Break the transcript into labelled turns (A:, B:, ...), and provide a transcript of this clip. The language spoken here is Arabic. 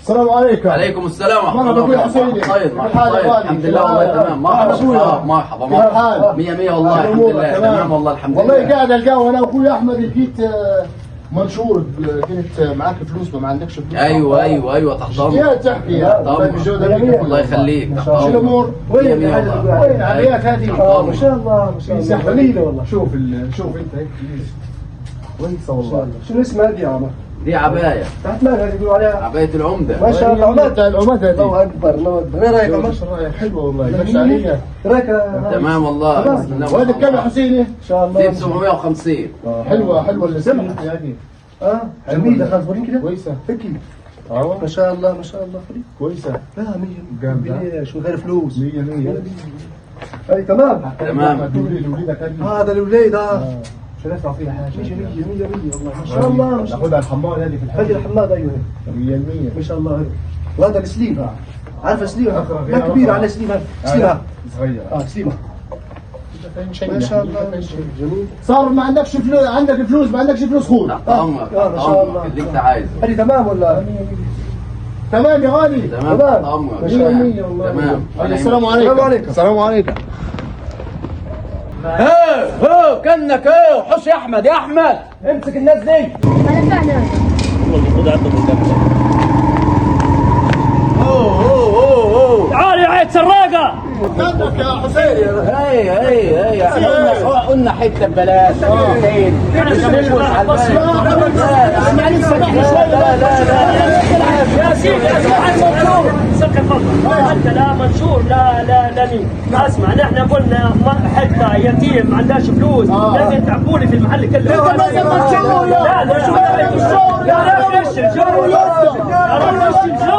A: السلام عليكم.
B: عليكم السلام ورحمة الله.
A: مرحبا اخوي حسيني.
B: طيب
A: الحال
B: الحمد لله والله تمام. مرحبا مرحبا 100 100 والله الحمد لله تمام والله الحمد لله.
A: والله قاعد القهوه انا واخوي احمد لقيت منشور كنت معاك فلوس ما عندكش فلوس.
B: ايوه تحت امرك.
A: يا تحكي يا
B: الله يخليك.
A: شو الامور؟
B: وين
A: العمليات هذه؟
C: ما شاء الله ما شاء الله
A: قليله والله. شوف انت هيك كويسه والله.
C: شنو اسمها هذه يا عمر؟
B: دي عباية
C: تحت مالها اللي يقولوا عليها؟
B: عباية العمدة.
C: ما شاء الله
A: العماد هذه.
C: الله اكبر الله اكبر. ايه رايك يا عمر؟
A: حلوه والله ماشي عليها.
C: رايك
B: تمام والله.
A: وهذا بكم يا حسيني؟
C: ان شاء الله.
B: زين 750.
A: حلوه السمعه هذه.
C: جميله خلاص وريني كده
A: كويسه.
C: فكي ما شاء الله ما شاء الله خليك
A: كويسه.
C: لا 100 شو غير فلوس
A: 100
C: اي تمام هذا الوليد
A: شريت فيها حاجه
C: 100 والله ما شاء الله ما شاء الله
A: ناخذها الحماد هذه في الحاجه.
C: هذه الحماد ايوه
A: 100
C: ما شاء الله وهذا السليم عارف السليم لا كبير على سليم سليم
A: صغير
C: سليمه ما شاء الله جميل.
A: صار ما عندكش فلوس عندك فلوس ما عندكش فلوس خذ.
B: تحت امرك
C: ما شاء الله
B: اللي انت عايزه.
C: هذه تمام ولا
A: تمام يا غالي.
B: تمام تحت امرك.
A: 100 والله.
B: تمام.
A: السلام عليكم. السلام عليكم.
B: كنك حش يا احمد يا احمد امسك الناس دي.
D: انا فعلا
E: تعال يا عيد سراقه.
A: كنك يا حسين.
B: هي قلنا حته ببلاش.
E: يا سيدي منشور سكر فضل انت لا منشور لا مين اسمع نحن قلنا حته يتيم ما عندهاش فلوس لازم تعبوا لي في المحل كله. لا لا شو لا لا